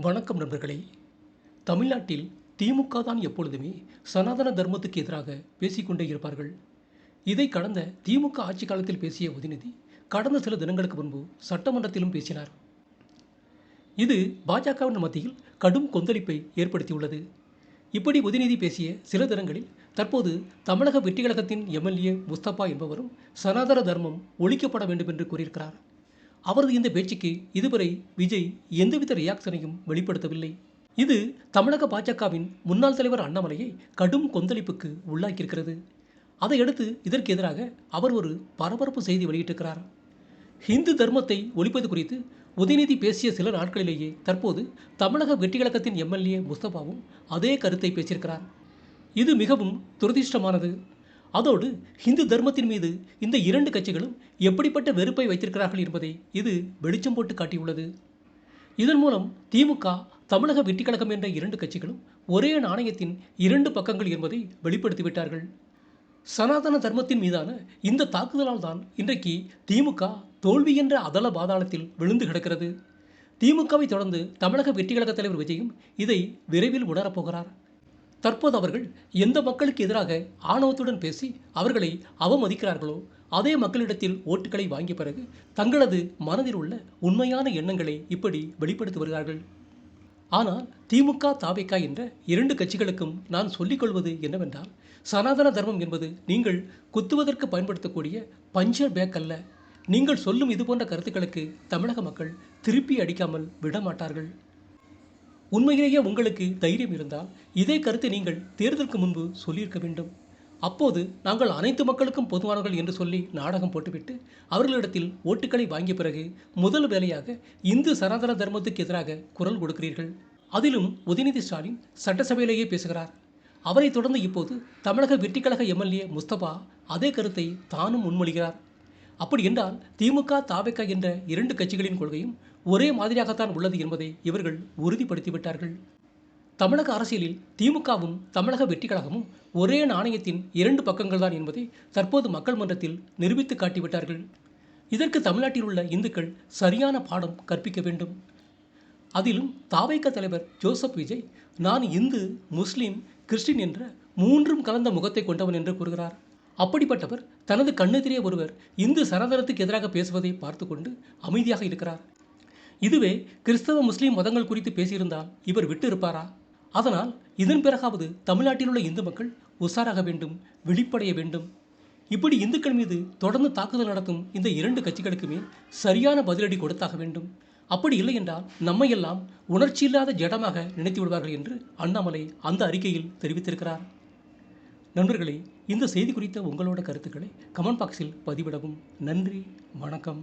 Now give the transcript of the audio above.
வணக்கம் நண்பர்களே. தமிழ்நாட்டில் திமுக தான் எப்பொழுதுமே சனாதன தர்மத்துக்கு எதிராக பேசிக்கொண்டே இருப்பார்கள். இதை கடந்த திமுக ஆட்சி காலத்தில் பேசிய உதயநிதி கடந்த சில தினங்களுக்கு முன்பு சட்டமன்றத்திலும் பேசினார். இது பாஜகவின் மத்தியில் கடும் கொந்தளிப்பை ஏற்படுத்தியுள்ளது. இப்படி உதயநிதி பேசிய சில தினங்களில் தற்போது தமிழக வெற்றி கழகத்தின் எம்எல்ஏ முஸ்தபா என்பவரும் சனாதன தர்மம் ஒழிக்கப்பட வேண்டும் என்று கூறியிருக்கிறார். அவரது இந்த பேச்சுக்கு இதுவரை விஜய் எந்தவித ரியாக்ஷனையும் வெளிப்படுத்தவில்லை. இது தமிழக பாஜகவின் முன்னாள் தலைவர் அண்ணாமலையை கடும் கொந்தளிப்புக்கு உள்ளாக்கியிருக்கிறது. அதையடுத்து இதற்கு எதிராக அவர் ஒரு பரபரப்பு செய்தி வெளியிட்டிருக்கிறார். ஹிந்து தர்மத்தை ஒழிப்பது குறித்து உதயநிதி பேசிய சில நாட்களிலேயே தற்போது தமிழக வெற்றி கழகத்தின் எம்எல்ஏ முஸ்தபாவும் அதே கருத்தை பேசியிருக்கிறார். இது மிகவும் துரதிர்ஷ்டமானது. அதோடு ஹிந்து தர்மத்தின் மீது இந்த இரண்டு கட்சிகளும் எப்படிப்பட்ட வெறுப்பை வைத்திருக்கிறார்கள் என்பதை இது வெளிச்சம் போட்டு காட்டியுள்ளது. இதன் மூலம் திமுக, தமிழக வெற்றி கழகம் என்ற இரண்டு கட்சிகளும் ஒரே நாணயத்தின் இரண்டு பக்கங்கள் என்பதை வெளிப்படுத்திவிட்டார்கள். சனாதன தர்மத்தின் மீதான இந்த தாக்குதலால் தான் இன்றைக்கு திமுக தோல்வி என்ற அதல பாதாளத்தில் விழுந்து கிடக்கிறது. திமுகவை தொடர்ந்து தமிழக வெற்றி கழக தலைவர் விஜயும் இதை விரைவில் உணரப்போகிறார். தற்போது அவர்கள் எந்த மக்களுக்கு எதிராக ஆணவத்துடன் பேசி அவர்களை அவமதிக்கிறார்களோ அதே மக்களிடத்தில் ஓட்டுகளை வாங்கிய பிறகு தங்களது மனதில் உள்ள உண்மையான எண்ணங்களை இப்படி வெளிப்படுத்தி வருகிறார்கள். ஆனால் திமுக, தவேக என்ற இரண்டு கட்சிகளுக்கும் நான் சொல்லிக்கொள்வது என்னவென்றால், சனாதன தர்மம் என்பது நீங்கள் குத்துவதற்கு பயன்படுத்தக்கூடிய பஞ்சர் பேக் அல்ல. நீங்கள் சொல்லும் இதுபோன்ற கருத்துக்களுக்கு தமிழக மக்கள் திருப்பி அடிக்காமல் விடமாட்டார்கள். உண்மையிலேயே உங்களுக்கு தைரியம் இருந்தால் இதே கருத்தை நீங்கள் தேர்தலுக்கு முன்பு சொல்லியிருக்க வேண்டும். அப்போது நாங்கள் அனைத்து மக்களுக்கும் பொதுவானவர்கள் என்று சொல்லி நாடகம் போட்டுவிட்டு அவர்களிடத்தில் ஓட்டுக்களை வாங்கிய பிறகு முதல் வேலையாக இந்து சனாதன தர்மத்துக்கு எதிராக குரல் கொடுக்கிறீர்கள். அதிலும் உதயநிதி ஸ்டாலின் சட்டசபையிலேயே பேசுகிறார். அவரை தொடர்ந்து இப்போது தமிழக வெற்றி கழக எம்எல்ஏ முஸ்தபா அதே கருத்தை தானும் முன்மொழிகிறார். அப்படி என்றால் திமுக, தவேக என்ற இரண்டு கட்சிகளின் கொள்கையும் ஒரே மாதிரியாகத்தான் உள்ளது என்பதை இவர்கள் உறுதிப்படுத்திவிட்டார்கள். தமிழக அரசியலில் திமுகவும் தமிழக வெற்றி கழகமும் ஒரே நாணயத்தின் இரண்டு பக்கங்கள் தான் என்பதை தற்போது மக்கள் மன்றத்தில் நிரூபித்து காட்டிவிட்டார்கள். இதற்கு தமிழ்நாட்டில் உள்ள இந்துக்கள் சரியான பாடம் கற்பிக்க வேண்டும். அதிலும் தவேக தலைவர் ஜோசப் விஜய், நான் இந்து, முஸ்லீம், கிறிஸ்டின் என்ற மூன்றும் கலந்த முகத்தை கொண்டவன் என்று கூறுகிறார். அப்படிப்பட்டவர் தனது கண்ணெதிரே ஒருவர் இந்து சனாதனத்துக்கு எதிராக பேசுவதை பார்த்து கொண்டு அமைதியாக இருக்கிறார். இதுவே கிறிஸ்தவ, முஸ்லீம் மதங்கள் குறித்து பேசியிருந்தால் இவர் விட்டு இருப்பாரா? அதனால் இதன் பிறகாவது தமிழ்நாட்டில் உள்ள இந்து மக்கள் உஷாராக வேண்டும், விழிப்படைய வேண்டும். இப்படி இந்துக்கள் மீது தொடர்ந்து தாக்குதல் நடத்தும் இந்த இரண்டு கட்சிகளுக்குமே சரியான பதிலடி கொடுத்தாக வேண்டும். அப்படி இல்லை என்றால் நம்மையெல்லாம் உணர்ச்சியில்லாத ஜடமாக நினைத்து விடுவார்கள் என்று அண்ணாமலை அந்த அறிக்கையில் தெரிவித்திருக்கிறார். நண்பர்களே, இந்த செய்தி குறித்த உங்களோட கருத்துக்களை கமெண்ட் பாக்ஸில் பதிவிடவும். நன்றி, வணக்கம்.